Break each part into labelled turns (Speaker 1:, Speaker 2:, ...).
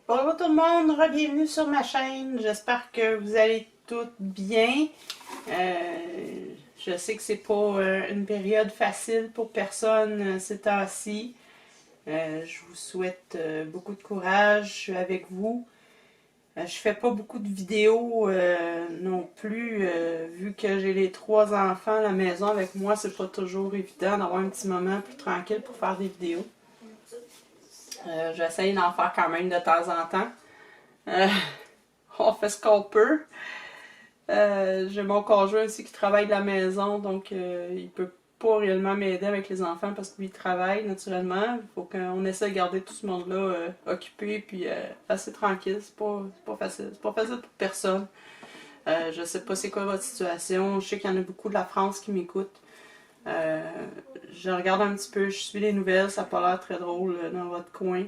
Speaker 1: Bonjour tout le monde, bienvenue sur ma chaîne. J'espère que vous allez toutes bien. Je sais que c'est pas une période facile pour personne ces temps-ci. Je vous souhaite beaucoup de courage. Je suis avec vous. Je fais pas beaucoup de vidéos non plus, vu que j'ai les 3 enfants à la maison avec moi, c'est pas toujours évident d'avoir un petit moment plus tranquille pour faire des vidéos. J'essaye d'en faire quand même de temps en temps. On fait ce qu'on peut. J'ai mon conjoint aussi qui travaille de la maison, donc il peut pas réellement m'aider avec les enfants parce que lui travaille naturellement. Il faut qu'on essaie de garder tout ce monde-là occupé puis assez tranquille. C'est pas facile. C'est pas facile pour personne. Je sais pas c'est quoi votre situation. Je sais qu'il y en a beaucoup de la France qui m'écoutent. Je regarde un petit peu, je suis les nouvelles, ça n'a pas l'air très drôle dans votre coin.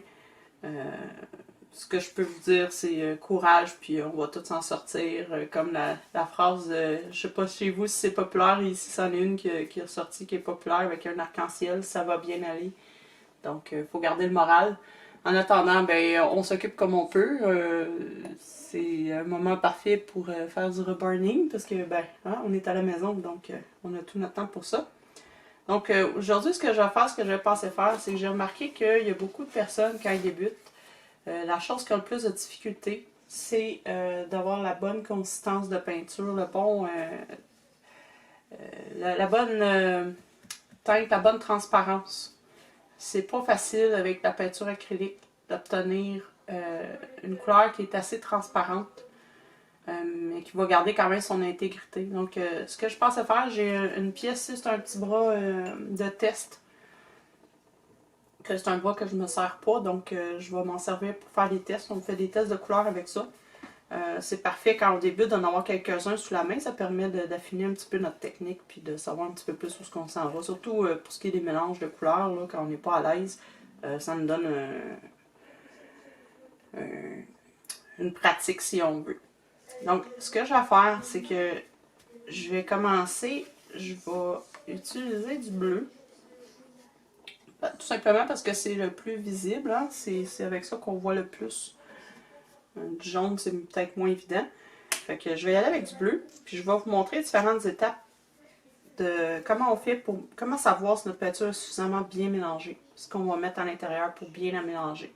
Speaker 1: Ce que je peux vous dire, c'est courage, puis on va tous s'en sortir. Comme la phrase, je sais pas chez vous si c'est populaire, ici c'en est une qui est ressortie, qui est populaire avec un arc-en-ciel, ça va bien aller. Donc, il faut garder le moral. En attendant, ben, on s'occupe comme on peut. C'est un moment parfait pour faire du reburning, parce que, ben, hein, on est à la maison, donc on a tout notre temps pour ça. Donc, aujourd'hui, ce que je vais faire, ce que je pensais faire, c'est que j'ai remarqué qu'il y a beaucoup de personnes, quand ils débutent, la chose qui a le plus de difficulté, c'est d'avoir la bonne consistance de peinture, le bon, la bonne teinte, la bonne transparence. C'est pas facile avec la peinture acrylique d'obtenir une couleur qui est assez transparente, mais qui va garder quand même son intégrité. Donc, ce que je pensais faire, j'ai une pièce ici, c'est un petit bras de test. Que c'est un bras que je ne me sers pas, donc je vais m'en servir pour faire des tests. On fait des tests de couleurs avec ça. C'est parfait quand on débute d'en avoir quelques-uns sous la main. Ça permet d'affiner un petit peu notre technique puis de savoir un petit peu plus où ce qu'on s'en va. Surtout pour ce qui est des mélanges de couleurs, là, quand on n'est pas à l'aise, ça nous donne une pratique si on veut. Donc, ce que je vais faire, c'est que je vais commencer, je vais utiliser du bleu. Tout simplement parce que c'est le plus visible, hein? C'est avec ça qu'on voit le plus. Du jaune, c'est peut-être moins évident. Fait que je vais y aller avec du bleu, puis je vais vous montrer différentes étapes de comment on fait pour comment savoir si notre peinture est suffisamment bien mélangée, ce qu'on va mettre à l'intérieur pour bien la mélanger.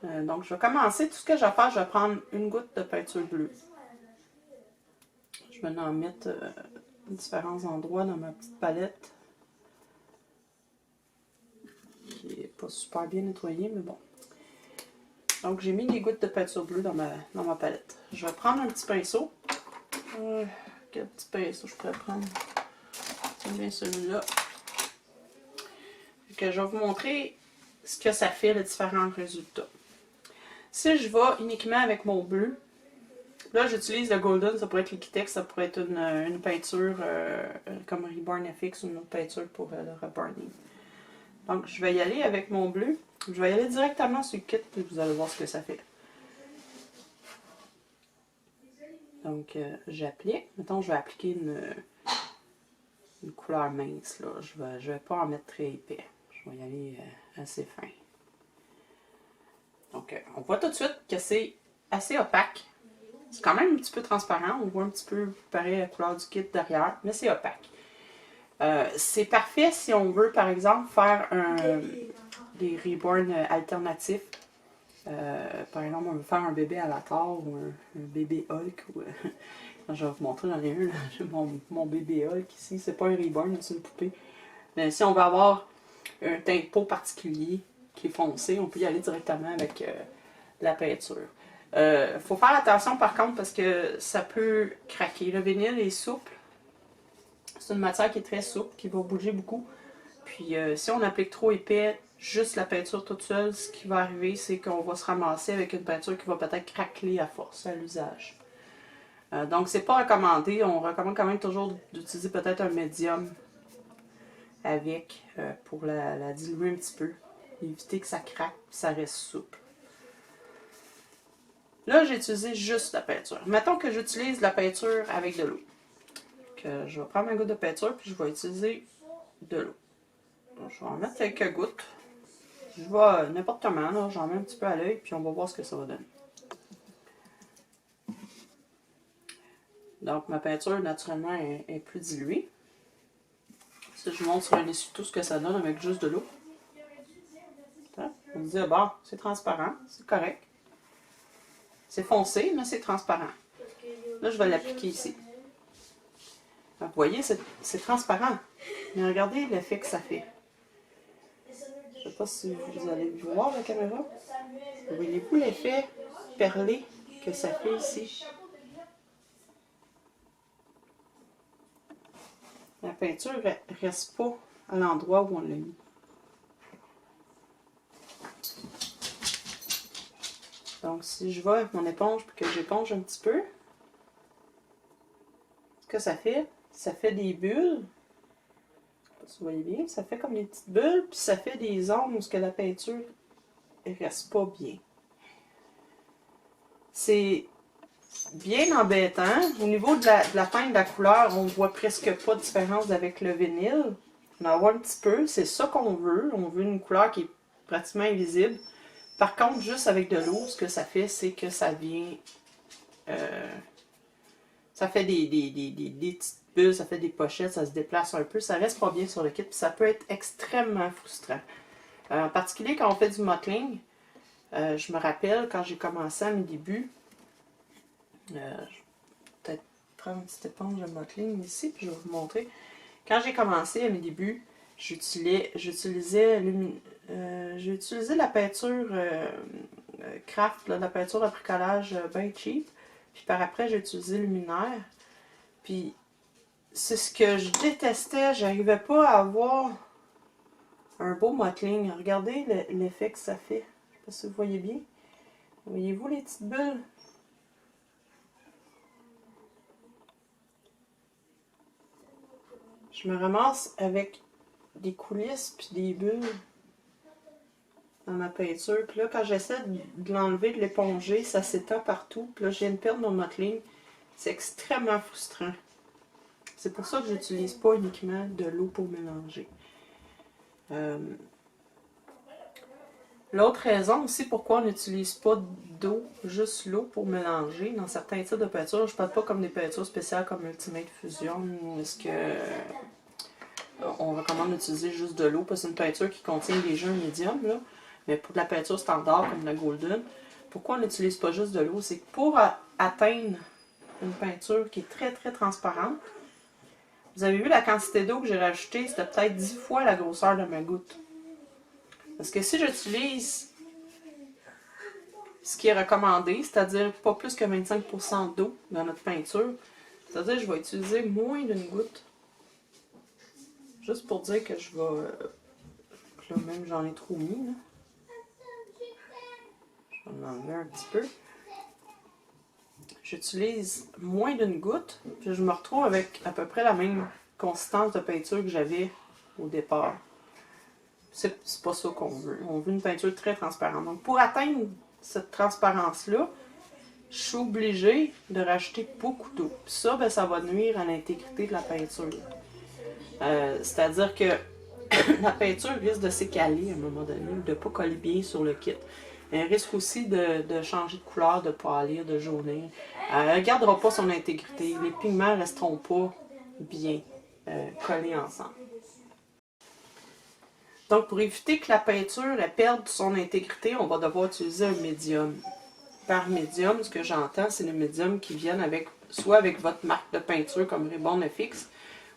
Speaker 1: Donc je vais commencer, tout ce que je vais faire, je vais prendre une goutte de peinture bleue. Je vais en mettre différents endroits dans ma petite palette, qui n'est pas super bien nettoyée, mais bon. Donc j'ai mis des gouttes de peinture bleue dans ma palette. Je vais prendre un petit pinceau. Quel petit pinceau je pourrais prendre? C'est bien celui-là. Je vais vous montrer ce que ça fait, les différents résultats. Si je vais uniquement avec mon bleu, là j'utilise le Golden, ça pourrait être Liquitex, ça pourrait être une peinture comme Reborn FX ou une autre peinture pour le reburning. Donc je vais y aller avec mon bleu. Je vais y aller directement sur le kit et vous allez voir ce que ça fait. Donc j'applique. Mettons je vais appliquer une couleur mince. Là. Je vais pas en mettre très épais. Je vais y aller assez fin. Donc on voit tout de suite que c'est assez opaque. C'est quand même un petit peu transparent. On voit un petit peu pareil la couleur du kit derrière, mais c'est opaque. C'est parfait si on veut, par exemple, faire des reborn alternatifs. Par exemple, on veut faire un bébé Avatar ou un bébé Hulk. Ou, je vais vous montrer dans les un. J'ai mon bébé Hulk ici. C'est pas un reborn, c'est une poupée. Mais si on veut avoir un teint de peau particulier qui est foncé, on peut y aller directement avec la peinture. Faut faire attention par contre parce que ça peut craquer. Le vinyle est souple. C'est une matière qui est très souple, qui va bouger beaucoup. Puis si on applique trop épais, juste la peinture toute seule, ce qui va arriver, c'est qu'on va se ramasser avec une peinture qui va peut-être craqueler à force, à l'usage. Donc c'est pas recommandé. On recommande quand même toujours d'utiliser peut-être un médium avec pour la diluer un petit peu. Éviter que ça craque, que ça reste souple. Là, j'ai utilisé juste la peinture. Mettons que j'utilise la peinture avec de l'eau. Je vais prendre ma goutte de peinture puis je vais utiliser de l'eau. Je vais en mettre quelques gouttes. Je vais n'importe comment, là, j'en mets un petit peu à l'œil, puis on va voir ce que ça va donner. Donc, ma peinture, naturellement, est plus diluée. Si je vous montre sur un essuie-tout ce que ça donne avec juste de l'eau. On se dit, bon, c'est transparent, c'est correct. C'est foncé, mais c'est transparent. Là, je vais l'appliquer ici. Vous voyez, c'est transparent. Mais regardez l'effet que ça fait. Je ne sais pas si vous allez voir la caméra. Voyez-vous l'effet perlé que ça fait ici? La peinture ne reste pas à l'endroit où on l'a mis. Donc, si je vais avec mon éponge et que j'éponge un petit peu, ce que ça fait des bulles. Je sais pas si vous voyez bien, ça fait comme des petites bulles, puis ça fait des zones où la peinture ne reste pas bien. C'est bien embêtant. Au niveau de la teinte de la couleur, on ne voit presque pas de différence avec le vinyle. On en voit un petit peu, c'est ça qu'on veut. On veut une couleur qui est pratiquement invisible. Par contre, juste avec de l'eau, ce que ça fait, c'est que ça vient... ça fait des petites bulles, ça fait des pochettes, ça se déplace un peu. Ça reste pas bien sur le kit, puis ça peut être extrêmement frustrant. En particulier quand on fait du mottling, je me rappelle quand j'ai commencé à mes débuts, je vais peut-être prendre une petite éponge de mottling ici, puis je vais vous montrer. Quand j'ai commencé à mes débuts, j'utilisais la peinture craft, là, la peinture à bricolage bien cheap. Puis par après, j'ai utilisé luminaire. Puis c'est ce que je détestais. J'arrivais pas à avoir un beau mottling. Regardez l'effet que ça fait. Je sais pas si vous voyez bien. Voyez-vous les petites bulles? Je me ramasse avec des coulisses puis des bulles dans ma peinture. Puis là, quand j'essaie de l'enlever, de l'éponger, ça s'étend partout. Puis là, je viens de perdre mon mottling. C'est extrêmement frustrant. C'est pour ça que j'utilise pas uniquement de l'eau pour mélanger. L'autre raison aussi pourquoi on n'utilise pas d'eau, juste l'eau pour mélanger dans certains types de peintures, je ne parle pas comme des peintures spéciales comme Ultimate Fusion, où est-ce que on recommande d'utiliser juste de l'eau, parce que c'est une peinture qui contient des jeux médiums, là. Mais pour de la peinture standard comme la Golden, pourquoi on n'utilise pas juste de l'eau? C'est que pour atteindre une peinture qui est très très transparente, vous avez vu la quantité d'eau que j'ai rajoutée, c'était peut-être 10 fois la grosseur de ma goutte. Parce que si j'utilise ce qui est recommandé, c'est-à-dire pas plus que 25% d'eau dans notre peinture, c'est-à-dire que je vais utiliser moins d'une goutte. Juste pour dire que je vais... Là même j'en ai trop mis. Là. Je vais en enlever un petit peu. J'utilise moins d'une goutte, puis je me retrouve avec à peu près la même consistance de peinture que j'avais au départ. C'est pas ça qu'on veut. On veut une peinture très transparente. Donc pour atteindre cette transparence-là, je suis obligée de rajouter beaucoup d'eau. Ça, ben, ça va nuire à l'intégrité de la peinture. C'est-à-dire que la peinture risque de s'écaler à un moment donné, ou de ne pas coller bien sur le kit. Elle risque aussi de changer de couleur, de pâlir, de jaunir. Elle ne gardera pas son intégrité. Les pigments ne resteront pas bien collés ensemble. Donc, pour éviter que la peinture perde son intégrité, on va devoir utiliser un médium. Par médium, ce que j'entends, c'est les médiums qui viennent avec, soit avec votre marque de peinture comme Ribbon FX,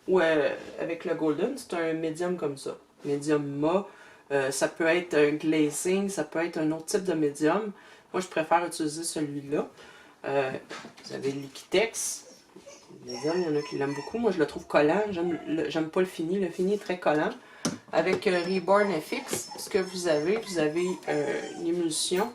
Speaker 1: ou avec le Golden, c'est un médium comme ça. Médium mat, ça peut être un glazing, ça peut être un autre type de médium. Moi, je préfère utiliser celui-là. Vous avez Liquitex. Le médium, il y en a qui l'aiment beaucoup. Moi, je le trouve collant. J'aime pas le fini. Le fini est très collant. Avec Reborn FX, ce que vous avez une émulsion.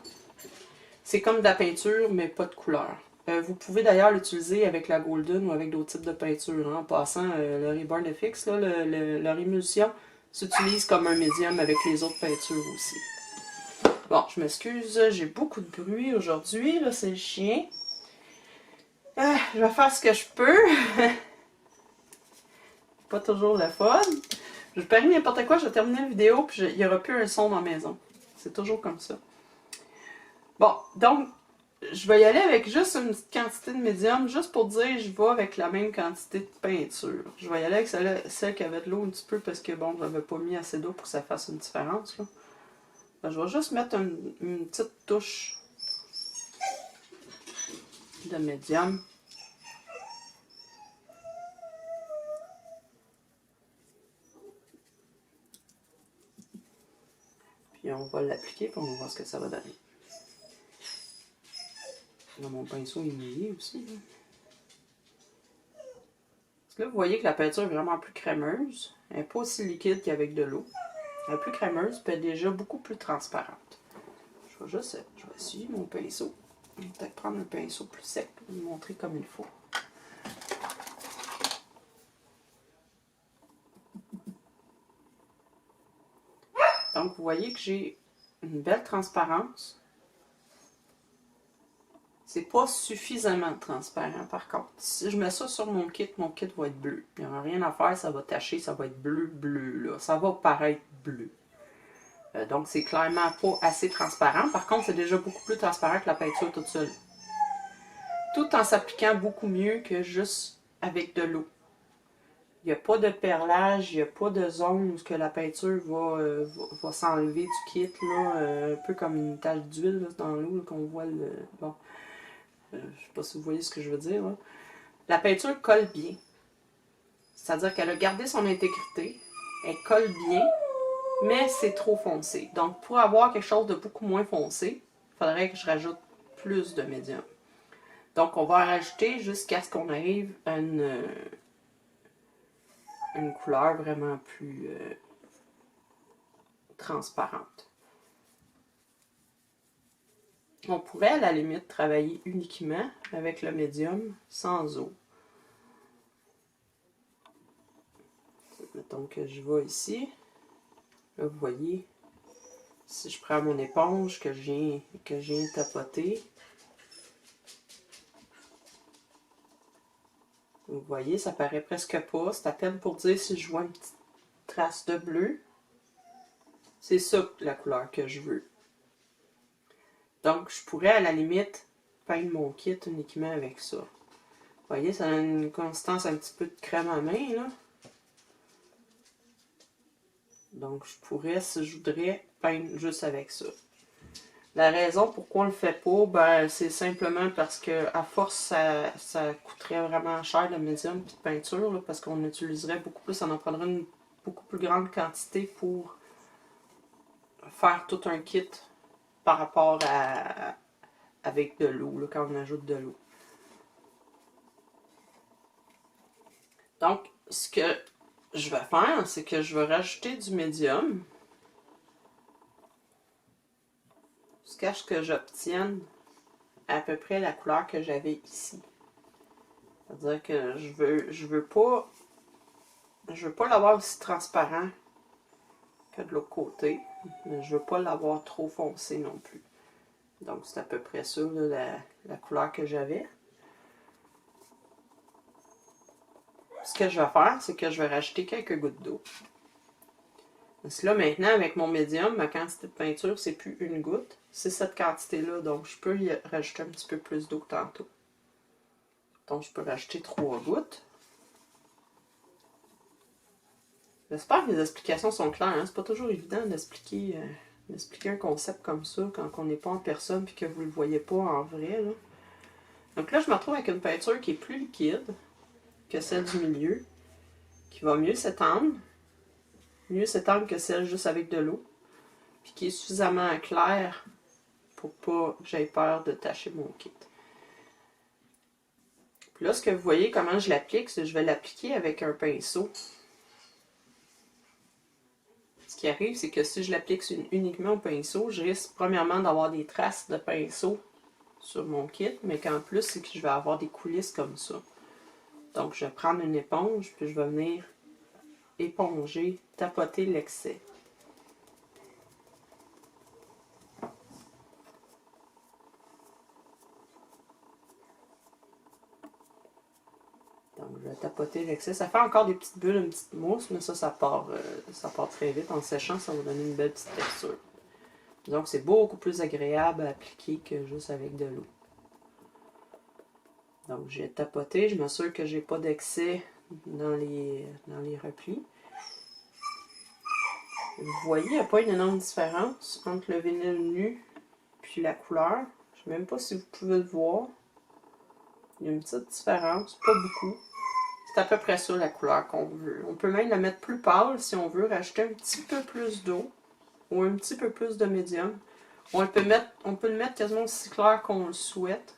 Speaker 1: C'est comme de la peinture, mais pas de couleur. Vous pouvez d'ailleurs l'utiliser avec la Golden ou avec d'autres types de peinture. Hein. En passant, le Reborn FX, là, leur émulsion s'utilise comme un médium avec les autres peintures aussi. Bon, je m'excuse, j'ai beaucoup de bruit aujourd'hui. Là, c'est le chien. Je vais faire ce que je peux. Pas toujours le fun. Je parie n'importe quoi, je vais terminer la vidéo puis il n'y aura plus un son dans la maison. C'est toujours comme ça. Bon, donc, je vais y aller avec juste une petite quantité de médium, juste pour dire je vais avec la même quantité de peinture. Je vais y aller avec celle qui avait de l'eau un petit peu parce que bon, je n'avais pas mis assez d'eau pour que ça fasse une différence. Là. Ben, je vais juste mettre une petite touche de médium. Puis on va l'appliquer puis on va voir ce que ça va donner. Là, mon pinceau est mouillé aussi. Là. Parce que là, vous voyez que la peinture est vraiment plus crémeuse. Elle n'est pas aussi liquide qu'avec de l'eau. Elle est plus crémeuse puis elle est déjà beaucoup plus transparente. Je vais essuyer mon pinceau. Je vais peut-être prendre un pinceau plus sec pour vous montrer comme il faut. Donc, vous voyez que j'ai une belle transparence. C'est pas suffisamment transparent par contre. Si je mets ça sur mon kit va être bleu. Il n'y aura rien à faire, ça va tacher, ça va être bleu, là. Ça va paraître bleu. Donc c'est clairement pas assez transparent. Par contre, c'est déjà beaucoup plus transparent que la peinture toute seule. Tout en s'appliquant beaucoup mieux que juste avec de l'eau. Il n'y a pas de perlage, il n'y a pas de zone où la peinture va s'enlever du kit, là, un peu comme une tache d'huile dans l'eau qu'on voit le... Bon. Je ne sais pas si vous voyez ce que je veux dire. Là. La peinture colle bien. C'est-à-dire qu'elle a gardé son intégrité. Elle colle bien, mais c'est trop foncé. Donc, pour avoir quelque chose de beaucoup moins foncé, il faudrait que je rajoute plus de médium. Donc, on va rajouter jusqu'à ce qu'on arrive à une couleur vraiment plus transparente. On pourrait à la limite travailler uniquement avec le médium sans eau. Mettons que je vais ici. Là, vous voyez, si je prends mon éponge que je viens tapoter, vous voyez, ça paraît presque pas. C'est à peine pour dire si je vois une petite trace de bleu. C'est ça la couleur que je veux. Donc, je pourrais à la limite peindre mon kit uniquement avec ça. Vous voyez, ça a une consistance un petit peu de crème à main, là. Donc, je pourrais, si je voudrais, peindre juste avec ça. La raison pourquoi on le fait pas, ben, c'est simplement parce que à force, ça coûterait vraiment cher le médium et de peinture, là, parce qu'on utiliserait beaucoup plus, on en prendrait une beaucoup plus grande quantité pour faire tout un kit par rapport à avec de l'eau, quand on ajoute de l'eau. Donc, ce que je vais faire, c'est que je vais rajouter du médium jusqu'à ce que j'obtienne à peu près la couleur que j'avais ici. C'est-à-dire que je veux pas l'avoir aussi transparent que de l'autre côté, mais je veux pas l'avoir trop foncé non plus. Donc c'est à peu près ça là, la couleur que j'avais. Ce que je vais faire, c'est que je vais rajouter quelques gouttes d'eau. Parce que là, maintenant, avec mon médium, ma quantité de peinture, c'est plus une goutte. C'est cette quantité-là, donc je peux y rajouter un petit peu plus d'eau que tantôt. Donc, je peux rajouter 3 gouttes. J'espère que les explications sont claires. Hein? C'est pas toujours évident d'expliquer un concept comme ça quand on n'est pas en personne et que vous ne le voyez pas en vrai. Là. Donc là, je me retrouve avec une peinture qui est plus liquide que celle du milieu, qui va mieux s'étendre que celle juste avec de l'eau, puis qui est suffisamment claire pour pas que j'aie peur de tacher mon kit. Puis là, ce que vous voyez, comment je l'applique, c'est que je vais l'appliquer avec un pinceau. Ce qui arrive, c'est que si je l'applique uniquement au pinceau, je risque premièrement d'avoir des traces de pinceau sur mon kit, mais qu'en plus, c'est que je vais avoir des coulisses comme ça. Donc, je vais prendre une éponge, puis je vais venir éponger, tapoter l'excès. Donc, je vais tapoter l'excès. Ça fait encore des petites bulles, une petite mousse, mais ça part très vite. En séchant, ça va donner une belle petite texture. Donc c'est beaucoup plus agréable à appliquer que juste avec de l'eau. Donc j'ai tapoté, je m'assure que j'ai pas d'excès dans les replis. Vous voyez, il n'y a pas une énorme différence entre le vinyle nu puis la couleur. Je ne sais même pas si vous pouvez le voir. Il y a une petite différence, pas beaucoup. C'est à peu près ça la couleur qu'on veut. On peut même la mettre plus pâle si on veut, rajouter un petit peu plus d'eau ou un petit peu plus de médium. On peut le mettre quasiment aussi clair qu'on le souhaite.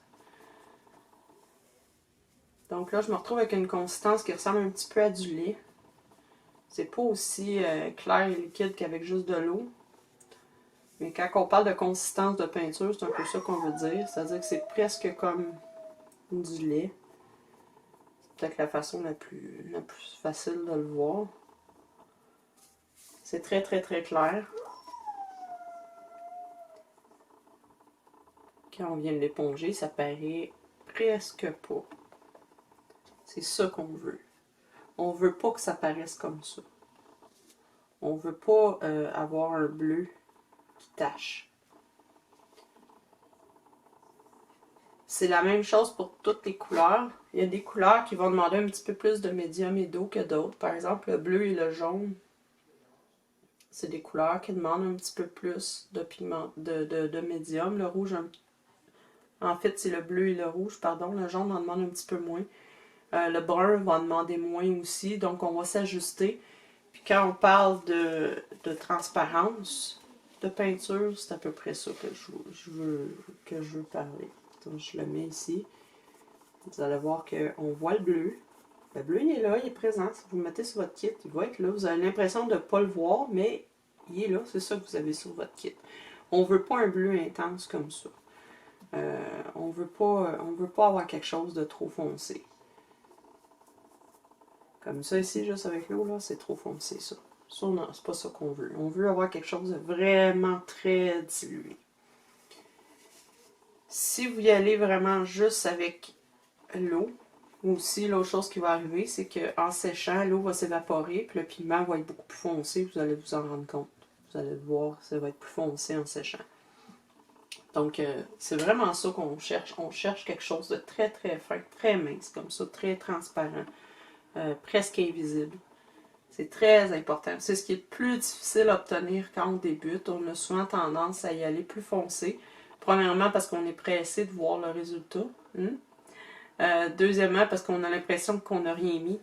Speaker 1: Donc là, je me retrouve avec une consistance qui ressemble un petit peu à du lait. C'est pas aussi clair et liquide qu'avec juste de l'eau. Mais quand on parle de consistance de peinture, c'est un peu ça qu'on veut dire. C'est-à-dire que c'est presque comme du lait. C'est peut-être la façon la plus facile de le voir. C'est très très très clair. Quand on vient de l'éponger, ça paraît presque pas. C'est ça qu'on veut. On veut pas que ça paraisse comme ça. On veut pas avoir un bleu qui tache. C'est la même chose pour toutes les couleurs. Il y a des couleurs qui vont demander un petit peu plus de médium et d'eau que d'autres. Par exemple, le bleu et le jaune, c'est des couleurs qui demandent un petit peu plus de pigment, de médium. Le rouge, en fait, c'est le bleu et le rouge, pardon. Le jaune en demande un petit peu moins. Le brun va en demander moins aussi, donc on va s'ajuster. Puis quand on parle de transparence de peinture, c'est à peu près ça que je veux parler. Donc je le mets ici. Vous allez voir qu'on voit le bleu. Le bleu, il est là, il est présent. Si vous le mettez sur votre kit, il va être là. Vous avez l'impression de ne pas le voir, mais il est là. C'est ça que vous avez sur votre kit. On ne veut pas un bleu intense comme ça. On ne veut pas avoir quelque chose de trop foncé. Comme ça ici, juste avec l'eau, là, c'est trop foncé ça. Ça, non, c'est pas ça qu'on veut. On veut avoir quelque chose de vraiment très dilué. Si vous y allez vraiment juste avec l'eau, aussi l'autre chose qui va arriver, c'est qu'en séchant, l'eau va s'évaporer, puis le pigment va être beaucoup plus foncé, vous allez vous en rendre compte. Vous allez le voir, ça va être plus foncé en séchant. Donc, c'est vraiment ça qu'on cherche. On cherche quelque chose de très très fin, très mince, comme ça, très transparent, presque invisible. C'est très important. C'est ce qui est le plus difficile à obtenir quand on débute. On a souvent tendance à y aller plus foncé. Premièrement, parce qu'on est pressé de voir le résultat. Deuxièmement, parce qu'on a l'impression qu'on n'a rien mis.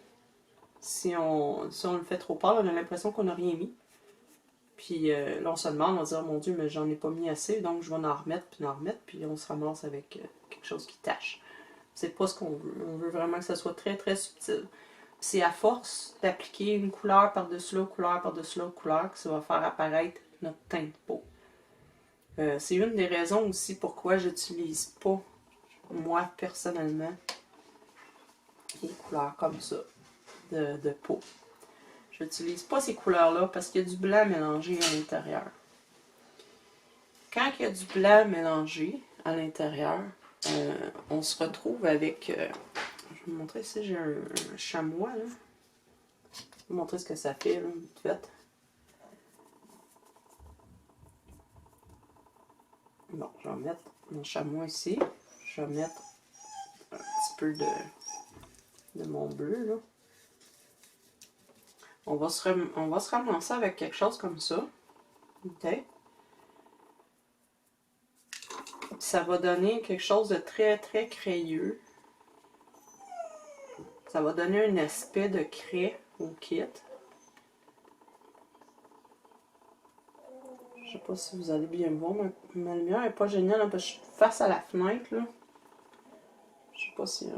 Speaker 1: Si on le fait trop pâle, on a l'impression qu'on n'a rien mis. Puis là, on se demande, on va dire, mon Dieu, mais j'en ai pas mis assez, donc je vais en remettre, puis on se ramasse avec quelque chose qui tâche. C'est pas ce qu'on veut. On veut vraiment que ça soit très, très subtil. C'est à force d'appliquer une couleur par-dessus l'autre, couleur par-dessus l'autre couleur, que ça va faire apparaître notre teint de peau. C'est une des raisons aussi pourquoi j'utilise pas, moi, personnellement, des couleurs comme ça, de peau. Je n'utilise pas ces couleurs-là parce qu'il y a du blanc mélangé à l'intérieur. Quand il y a du blanc mélangé à l'intérieur, on se retrouve avec... je vais vous montrer ici, j'ai un chamois, là. Je vais vous montrer ce que ça fait, là, vite fait. Bon, je vais mettre mon chamois ici. Je vais mettre un petit peu de mon bleu, là. On va se ramasser avec quelque chose comme ça. OK? Ça va donner quelque chose de très, très crayeux. Ça va donner un aspect de craie au kit. Je sais pas si vous allez bien me voir, ma lumière n'est pas géniale hein, parce que je suis face à la fenêtre. Là. Je sais pas si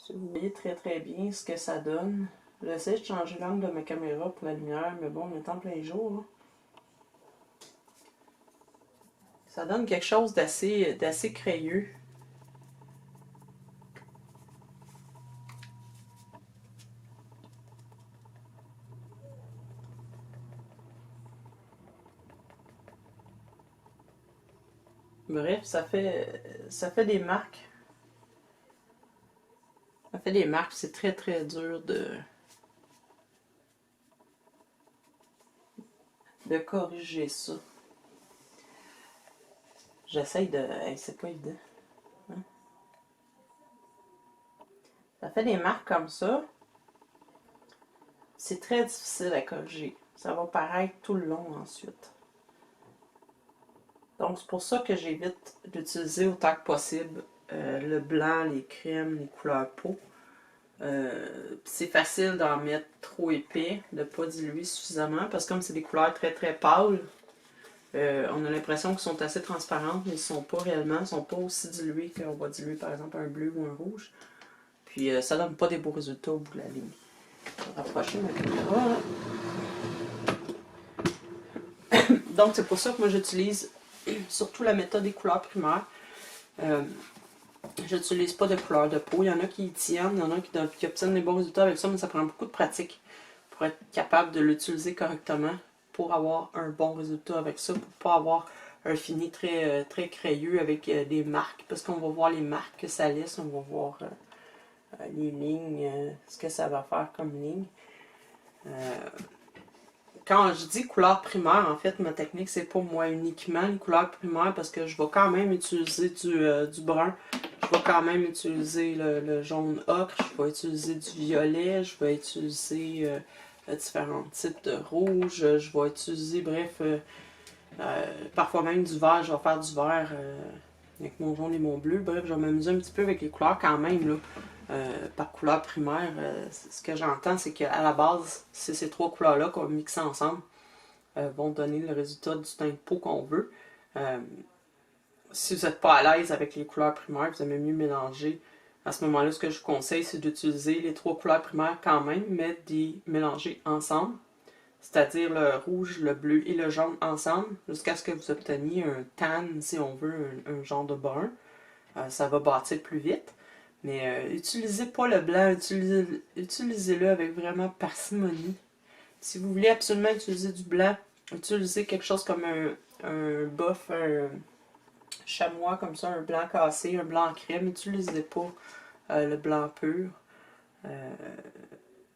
Speaker 1: vous voyez très très bien ce que ça donne. J'essaie de changer l'angle de ma caméra pour la lumière, mais bon, on est en plein jour. Là. Ça donne quelque chose d'assez crayeux. Bref, ça fait des marques. Ça fait des marques, c'est très très dur de corriger ça. J'essaye de... Hey, c'est pas évident. Hein? Ça fait des marques comme ça. C'est très difficile à corriger. Ça va paraître tout le long ensuite. Donc, c'est pour ça que j'évite d'utiliser autant que possible le blanc, les crèmes, les couleurs peau. C'est facile d'en mettre trop épais, de ne pas diluer suffisamment, parce que comme c'est des couleurs très très pâles, on a l'impression qu'ils sont assez transparentes, mais ils ne sont pas réellement, ils ne sont pas aussi dilués qu'on va diluer par exemple un bleu ou un rouge. Puis ça donne pas des beaux résultats au bout de la ligne. Je vais rapprocher ma caméra. Donc c'est pour ça que moi j'utilise surtout la méthode des couleurs primaires. J'utilise pas de couleur de peau. Il y en a qui y tiennent, il y en a qui obtiennent des bons résultats avec ça, mais ça prend beaucoup de pratique pour être capable de l'utiliser correctement, pour avoir un bon résultat avec ça, pour pas avoir un fini très, très crayeux avec des marques, parce qu'on va voir les marques que ça laisse, on va voir les lignes, ce que ça va faire comme ligne. Quand je dis couleur primaire, en fait, ma technique, c'est pas moi uniquement les couleurs primaires, parce que je vais quand même utiliser du brun, je vais quand même utiliser le jaune ocre, je vais utiliser du violet, je vais utiliser différents types de rouge, je vais utiliser, bref, parfois même du vert, je vais faire du vert avec mon jaune et mon bleu, bref, je vais m'amuser un petit peu avec les couleurs quand même, là. Par couleur primaire, ce que j'entends, c'est qu'à la base, c'est ces trois couleurs-là qu'on va mixer ensemble vont donner le résultat du teint de peau qu'on veut. Si vous n'êtes pas à l'aise avec les couleurs primaires, vous aimez mieux mélanger. À ce moment-là, ce que je vous conseille, c'est d'utiliser les trois couleurs primaires quand même, mais d'y mélanger ensemble. C'est-à-dire le rouge, le bleu et le jaune ensemble, jusqu'à ce que vous obteniez un tan, si on veut, un genre de brun. Ça va bâtir plus vite. Mais utilisez pas le blanc, utilisez-le avec vraiment parcimonie. Si vous voulez absolument utiliser du blanc, utilisez quelque chose comme un buff, un chamois comme ça, un blanc cassé, un blanc crème. Utilisez pas le blanc pur.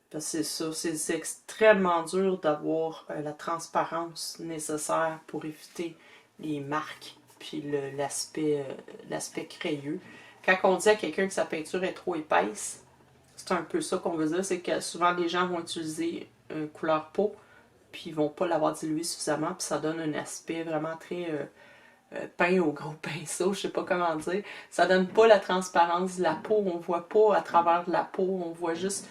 Speaker 1: Parce que c'est ça, c'est extrêmement dur d'avoir la transparence nécessaire pour éviter les marques puis l'aspect crayeux. Quand on dit à quelqu'un que sa peinture est trop épaisse, c'est un peu ça qu'on veut dire, c'est que souvent les gens vont utiliser une couleur peau, puis ils vont pas l'avoir dilué suffisamment, puis ça donne un aspect vraiment très peint au gros pinceau, je sais pas comment dire. Ça donne pas la transparence de la peau, on voit pas à travers de la peau, on voit juste...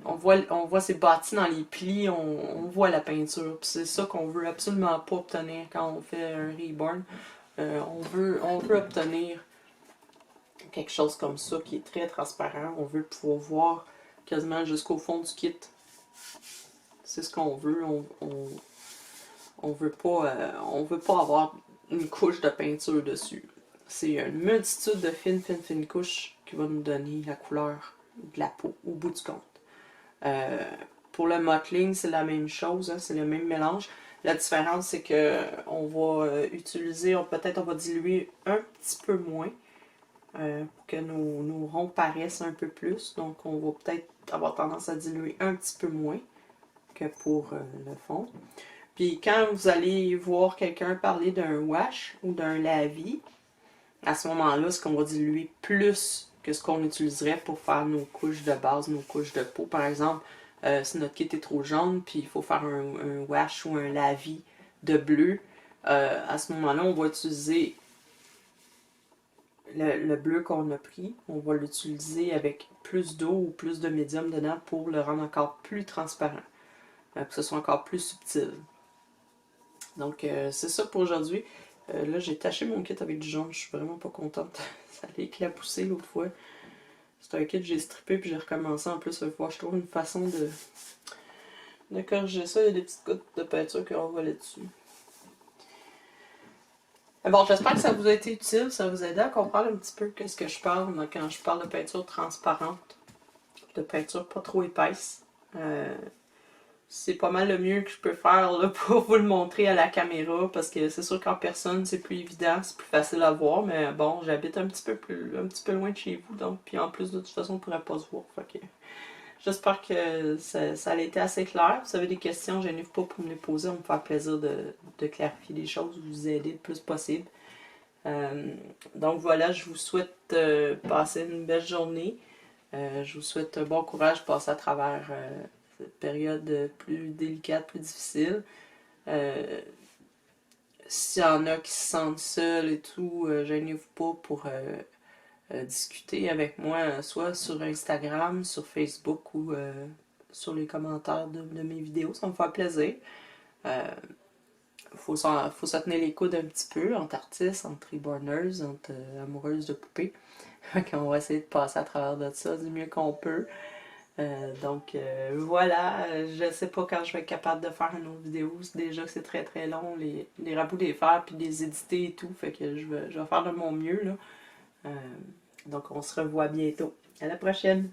Speaker 1: on voit ces bâtis dans les plis, on voit la peinture. C'est ça qu'on veut absolument pas obtenir quand on fait un reborn. On veut obtenir quelque chose comme ça qui est très transparent. On veut pouvoir voir quasiment jusqu'au fond du kit. C'est ce qu'on veut. On veut pas avoir une couche de peinture dessus. C'est une multitude de fines couches qui va nous donner la couleur de la peau au bout du compte. Pour le mottling, c'est la même chose, hein, c'est le même mélange. La différence, c'est que on va utiliser, peut-être on va diluer un petit peu moins pour que nos ronds paraissent un peu plus. Donc, on va peut-être avoir tendance à diluer un petit peu moins que pour le fond. Puis, quand vous allez voir quelqu'un parler d'un wash ou d'un lavis, à ce moment-là, ce qu'on va diluer plus que ce qu'on utiliserait pour faire nos couches de base, nos couches de peau. Par exemple, si notre kit est trop jaune, puis il faut faire un wash ou un lavis de bleu, à ce moment-là, on va utiliser le bleu qu'on a pris. On va l'utiliser avec plus d'eau ou plus de médium dedans pour le rendre encore plus transparent, pour que ce soit encore plus subtil. Donc, c'est ça pour aujourd'hui. Là, j'ai taché mon kit avec du jaune, je suis vraiment pas contente. Ça allait éclapousser l'autre fois. C'est un kit que j'ai strippé puis j'ai recommencé en plus. Il faut que je trouve une façon de corriger ça. Il y a des petites gouttes de peinture qui envolaient dessus. Bon, j'espère que ça vous a été utile, ça vous a aidé à comprendre un petit peu qu'est-ce que je parle quand je parle de peinture transparente, de peinture pas trop épaisse. C'est pas mal le mieux que je peux faire là, pour vous le montrer à la caméra, parce que c'est sûr qu'en personne c'est plus évident, c'est plus facile à voir, mais bon, j'habite un petit peu loin de chez vous, donc puis en plus de toute façon on pourrait pas se voir. Fait que j'espère que ça a été assez clair. Si vous avez des questions, gênez-vous pas pour me les poser, on me faire plaisir de clarifier les choses, vous aider le plus possible. Donc voilà, je vous souhaite passer une belle journée. Je vous souhaite un bon courage, passer à travers cette période plus délicate, plus difficile. S'il y en a qui se sentent seuls et tout, gênez-vous pas pour discuter avec moi, soit sur Instagram, sur Facebook ou sur les commentaires de mes vidéos. Ça me fait plaisir. Faut se tenir les coudes un petit peu entre artistes, entre reborners, entre amoureuses de poupées. On va essayer de passer à travers de ça du mieux qu'on peut. Donc voilà, je sais pas quand je vais être capable de faire une autre vidéo. Déjà que c'est très très long, les rabouts des faire puis les éditer et tout. Fait que je vais faire de mon mieux là. Donc on se revoit bientôt. À la prochaine!